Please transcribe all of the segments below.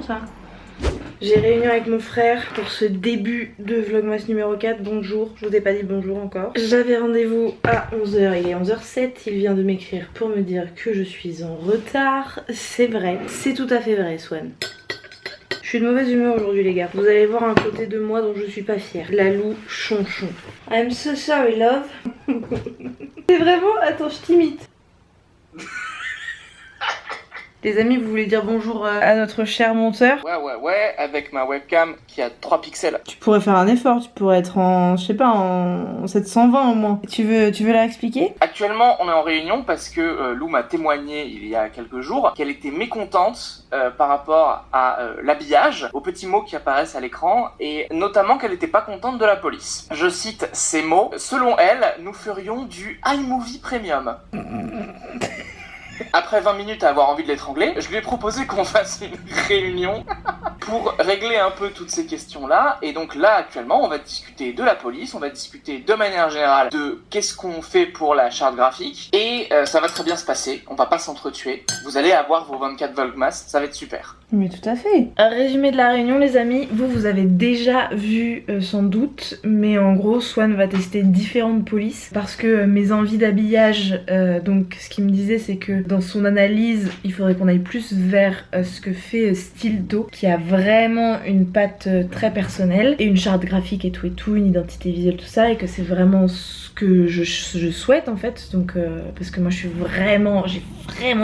ça. J'ai réunion avec mon frère pour ce début de vlogmas numéro 4. Bonjour, je vous ai pas dit bonjour encore. J'avais rendez-vous à 11 h, il est 11 h 07. Il vient de m'écrire pour me dire que je suis en retard. C'est vrai, c'est tout à fait vrai, Swan. Je suis de mauvaise humeur aujourd'hui les gars. Vous allez voir un côté de moi dont je suis pas fière. La Lou chonchon. I'm so sorry love. C'est vraiment... Attends, je t'imite. Les amis, vous voulez dire bonjour à notre cher monteur? Ouais, avec ma webcam qui a 3 pixels. Tu pourrais faire un effort, tu pourrais être en, je sais pas, en 720 au moins. Tu veux leur expliquer? Actuellement, on est en réunion parce que Lou m'a témoigné il y a quelques jours qu'elle était mécontente par rapport à l'habillage, aux petits mots qui apparaissent à l'écran, et notamment qu'elle n'était pas contente de la police. Je cite ces mots: selon elle, nous ferions du iMovie Premium. Après 20 minutes à avoir envie de l'étrangler, je lui ai proposé qu'on fasse une réunion pour régler un peu toutes ces questions-là. Et donc là, actuellement, on va discuter de la police, on va discuter de manière générale de qu'est-ce qu'on fait pour la charte graphique. Et ça va très bien se passer, on va pas s'entretuer. Vous allez avoir vos 24 Vlogmas, ça va être super. Mais tout à fait. Un résumé de la réunion les amis, vous avez déjà vu sans doute, mais en gros Swan va tester différentes polices parce que mes envies d'habillage, donc ce qu'il me disait c'est que dans son analyse il faudrait qu'on aille plus vers ce que fait Stilto, qui a vraiment une patte très personnelle et une charte graphique et tout, une identité visuelle, tout ça, et que c'est vraiment ce que je souhaite en fait, donc parce que moi j'ai vraiment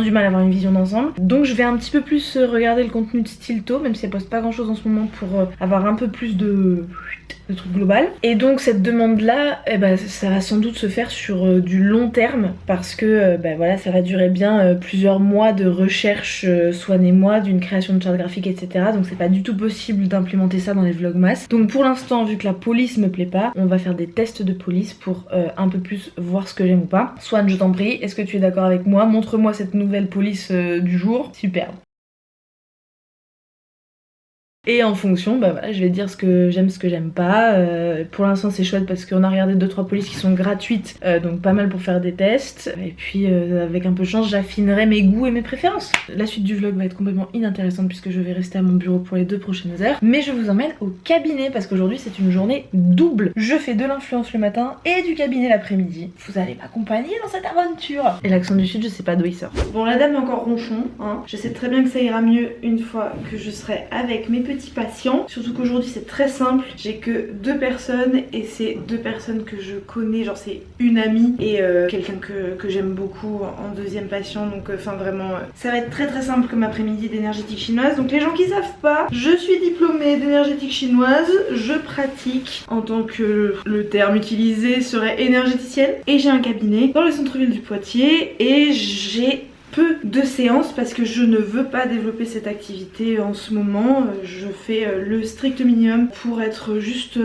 du mal à avoir une vision d'ensemble, donc je vais un petit peu plus regarder le contenu de Stilto, même si elle poste pas grand chose en ce moment, pour avoir un peu plus de trucs global. Et donc cette demande là, eh ben, ça va sans doute se faire sur du long terme parce que voilà, ça va durer bien plusieurs mois de recherche, Swan et moi, d'une création de charte graphique, etc. Donc c'est pas du tout possible d'implémenter ça dans les vlogmas. Donc pour l'instant, vu que la police me plaît pas, on va faire des tests de police pour un peu plus voir ce que j'aime ou pas. Swan, je t'en prie, est-ce que tu es d'accord avec moi? Montre-moi cette nouvelle police du jour. Superbe. Et en fonction, voilà, je vais dire ce que j'aime pas. Pour l'instant c'est chouette parce qu'on a regardé 2-3 polices qui sont gratuites, donc pas mal pour faire des tests. Et puis avec un peu de chance, j'affinerai mes goûts et mes préférences. La suite du vlog va être complètement inintéressante puisque je vais rester à mon bureau pour les 2 prochaines heures. Mais je vous emmène au cabinet parce qu'aujourd'hui c'est une journée double. Je fais de l'influence le matin et du cabinet l'après-midi. Vous allez m'accompagner dans cette aventure. Et l'accent du sud, je sais pas d'où il sort. Bon, la dame est encore ronchon, hein. Je sais très bien que ça ira mieux une fois que je serai avec mes petits patients. Surtout qu'aujourd'hui c'est très simple, j'ai que 2 personnes et c'est 2 personnes que je connais, genre c'est une amie et quelqu'un que j'aime beaucoup en deuxième patient, donc enfin vraiment ça va être très simple comme après-midi d'énergétique chinoise. Donc les gens qui savent pas, je suis diplômée d'énergétique chinoise, je pratique en tant que le terme utilisé serait énergéticienne et j'ai un cabinet dans le centre-ville du Poitiers et j'ai peu de séances parce que je ne veux pas développer cette activité en ce moment. Je fais le strict minimum pour être juste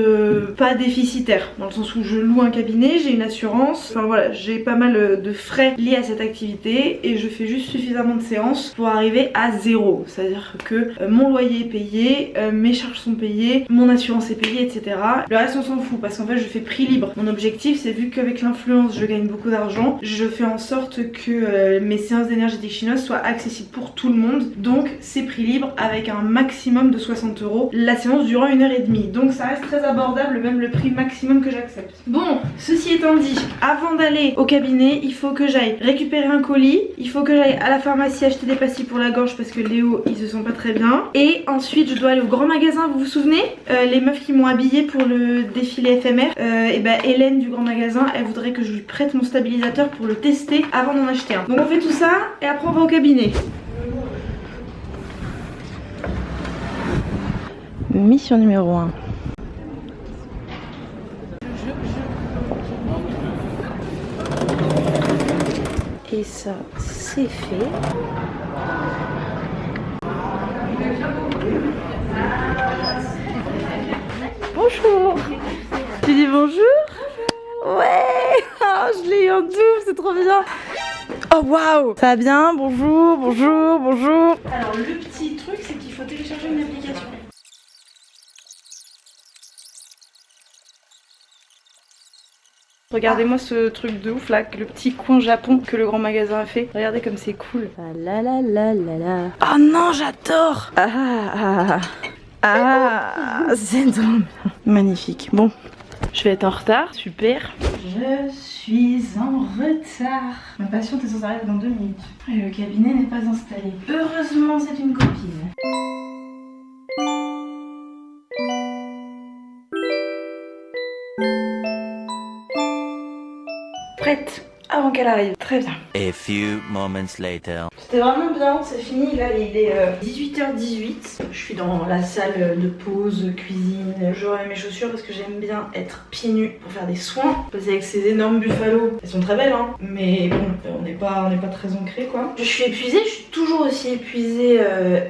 pas déficitaire, dans le sens où je loue un cabinet, j'ai une assurance, enfin voilà, j'ai pas mal de frais liés à cette activité et je fais juste suffisamment de séances pour arriver à 0. C'est à dire que mon loyer est payé, mes charges sont payées, mon assurance est payée, etc. Le reste on s'en fout parce qu'en fait je fais prix libre. Mon objectif c'est, vu qu'avec l'influence je gagne beaucoup d'argent, je fais en sorte que mes séances d'énergétique chinoise soit accessible pour tout le monde, donc c'est prix libre avec un maximum de 60 € la séance durant 1h30, donc ça reste très abordable, même le prix maximum que j'accepte. Bon, ceci étant dit, avant d'aller au cabinet il faut que j'aille récupérer un colis, il faut que j'aille à la pharmacie acheter des pastilles pour la gorge parce que Léo il se sent pas très bien, et ensuite je dois aller au grand magasin. Vous vous souvenez, les meufs qui m'ont habillée pour le défilé éphémère, et ben Hélène du grand magasin, elle voudrait que je lui prête mon stabilisateur pour le tester avant d'en acheter un. Donc on fait tout ça et après on va au cabinet. Mission numéro 1. Et ça, c'est fait. Bonjour. Tu dis bonjour? Ouais. Oh, je l'ai eu en double, c'est trop bien. Oh waouh, ça va bien? Bonjour, bonjour, bonjour. Alors le petit truc c'est qu'il faut télécharger une application. Regardez-moi ce truc de ouf là, le petit coin Japon que le grand magasin a fait. Regardez comme c'est cool. Ah là là là là là. Oh non, j'adore. C'est trop bien. Magnifique. Bon, je vais être en retard, super. Je suis en retard. Ma patiente est censée arriver dans 2 minutes. Et le cabinet n'est pas installé. Heureusement, c'est une copine. Prête avant qu'elle arrive. Très bien. A few moments later. C'était vraiment bien, c'est fini. Là, il est 18h18. Je suis dans la salle de pause, cuisine. J'aurai mes chaussures parce que j'aime bien être pieds nus pour faire des soins. Parce qu'avec ces énormes buffalos, elles sont très belles, hein. Mais bon, on n'est pas très ancré, quoi. Je suis épuisée, je suis toujours aussi épuisée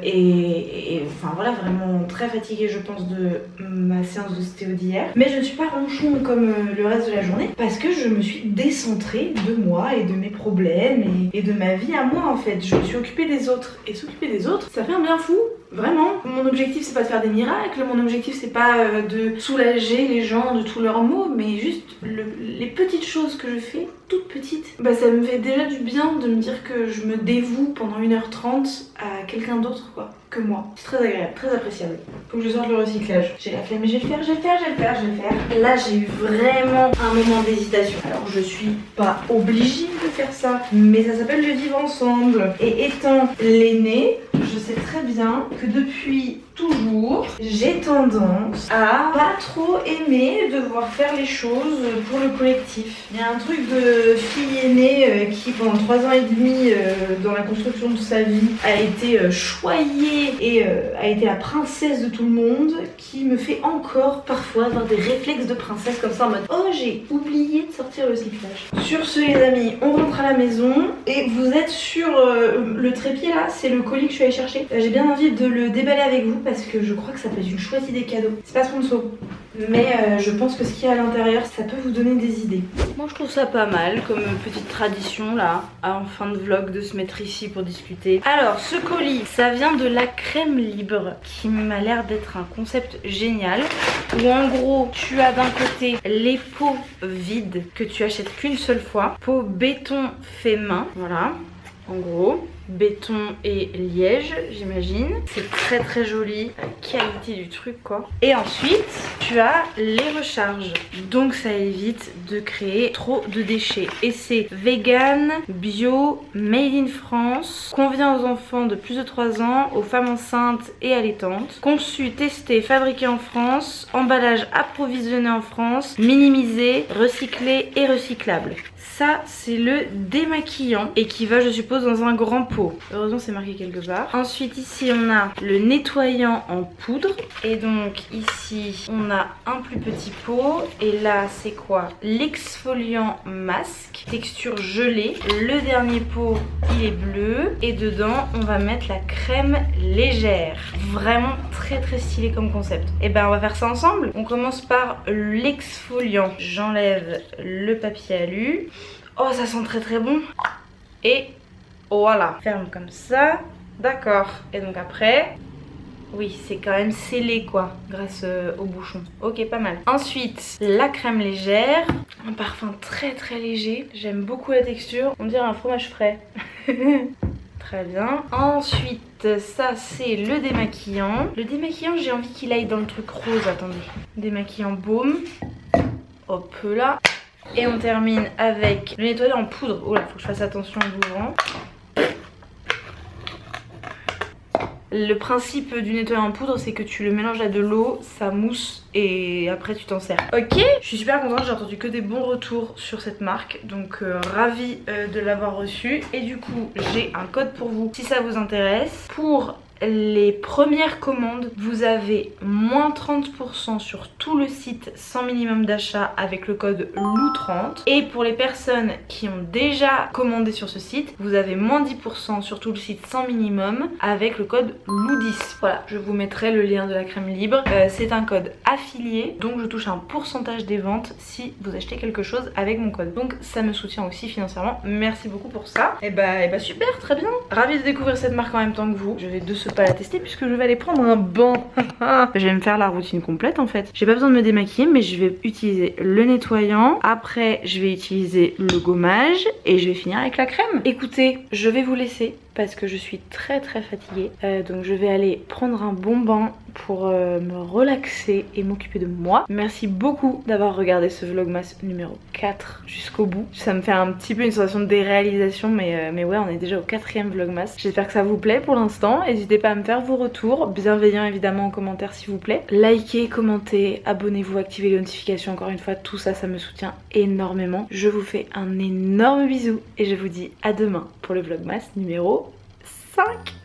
et enfin voilà, vraiment très fatiguée, je pense, de ma séance d'ostéo d'hier. Mais je ne suis pas ronchon comme le reste de la journée parce que je me suis décentrée de moi et de mes problèmes et de ma vie à moi en fait. Je me suis occupée des autres et s'occuper des autres, ça fait un bien fou. Vraiment, mon objectif c'est pas de faire des miracles, mon objectif c'est pas de soulager les gens de tous leurs maux, mais juste les petites choses que je fais, toutes petites, bah ça me fait déjà du bien de me dire que je me dévoue pendant 1h30 à quelqu'un d'autre quoi, que moi. C'est très agréable, très appréciable. Faut que je sorte le recyclage. J'ai la flemme, mais je vais le faire. Là j'ai eu vraiment un moment d'hésitation. Alors je suis pas obligée de faire ça, mais ça s'appelle le vivre ensemble. Et étant l'aîné, je sais très bien que depuis toujours, j'ai tendance à pas trop aimer devoir faire les choses pour le collectif. Il y a un truc de fille aînée qui pendant 3 ans et demi dans la construction de sa vie a été choyée et a été la princesse de tout le monde, qui me fait encore parfois avoir des réflexes de princesse comme ça en mode oh j'ai oublié de sortir le recyclage. Sur ce les amis, on rentre à la maison et vous êtes sur le trépied là, c'est le colis que je suis allée chercher. J'ai bien envie de le déballer avec vous parce que je crois que ça peut être une chouette idée cadeau. C'est pas sponsor, mais je pense que ce qu'il y a à l'intérieur, ça peut vous donner des idées. Moi je trouve ça pas mal comme petite tradition là, en fin de vlog, de se mettre ici pour discuter. Alors ce colis, ça vient de la crème libre qui m'a l'air d'être un concept génial. Où en gros tu as d'un côté les pots vides que tu achètes qu'une seule fois. Pots béton fait main, voilà. En gros, béton et liège, j'imagine. C'est très très joli, la qualité du truc quoi. Et ensuite, tu as les recharges. Donc ça évite de créer trop de déchets. Et c'est vegan, bio, made in France, convient aux enfants de plus de 3 ans, aux femmes enceintes et allaitantes. Conçu, testé, fabriqué en France, emballage approvisionné en France, minimisé, recyclé et recyclable. Ça, c'est le démaquillant et qui va, je suppose, dans un grand pot. Heureusement, c'est marqué quelque part. Ensuite, ici, on a le nettoyant en poudre. Et donc, ici, on a un plus petit pot. Et là, c'est quoi? L'exfoliant masque, texture gelée. Le dernier pot, il est bleu. Et dedans, on va mettre la crème légère. Vraiment très très stylé comme concept. Et ben, on va faire ça ensemble. On commence par l'exfoliant. J'enlève le papier alu. Oh, ça sent très très bon. Et voilà, ferme comme ça. D'accord. Et donc après, oui, c'est quand même scellé quoi, grâce au bouchon. Ok, pas mal. Ensuite, la crème légère. Un parfum très très léger. J'aime beaucoup la texture. On dirait un fromage frais. Très bien. Ensuite, ça c'est le démaquillant. Le démaquillant, j'ai envie qu'il aille dans le truc rose. Attendez. Démaquillant baume. Hop là. Et on termine avec le nettoyant en poudre. Oh là, faut que je fasse attention en l'ouvrant. Le principe du nettoyant en poudre, c'est que tu le mélanges à de l'eau, ça mousse et après tu t'en sers. Ok, je suis super contente, j'ai entendu que des bons retours sur cette marque. Donc ravie de l'avoir reçu. Et du coup, j'ai un code pour vous si ça vous intéresse. Pour les premières commandes, vous avez moins 30% sur tout le site sans minimum d'achat avec le code LOU30. Et pour les personnes qui ont déjà commandé sur ce site, vous avez moins 10% sur tout le site sans minimum avec le code LOU10. Voilà, je vous mettrai le lien de la crème libre. C'est un code affilié, donc je touche un pourcentage des ventes si vous achetez quelque chose avec mon code. Donc ça me soutient aussi financièrement. Merci beaucoup pour ça. Et bah super, très bien. Ravie de découvrir cette marque en même temps que vous. Je vais de ce juste pas la tester puisque je vais aller prendre un bain. Je vais me faire la routine complète en fait. J'ai pas besoin de me démaquiller mais je vais utiliser le nettoyant. Après je vais utiliser le gommage et je vais finir avec la crème. Écoutez, je vais vous laisser parce que je suis très fatiguée. Donc je vais aller prendre un bon bain pour me relaxer et m'occuper de moi. Merci beaucoup d'avoir regardé ce vlogmas numéro 4 jusqu'au bout. Ça me fait un petit peu une sensation de déréalisation mais ouais, on est déjà au 4e vlogmas. J'espère que ça vous plaît pour l'instant. N'hésitez pas à me faire vos retours, bienveillants évidemment en commentaire s'il vous plaît. Likez, commentez, abonnez-vous, activez les notifications, encore une fois tout ça, ça me soutient énormément. Je vous fais un énorme bisou et je vous dis à demain pour le vlogmas numéro 5.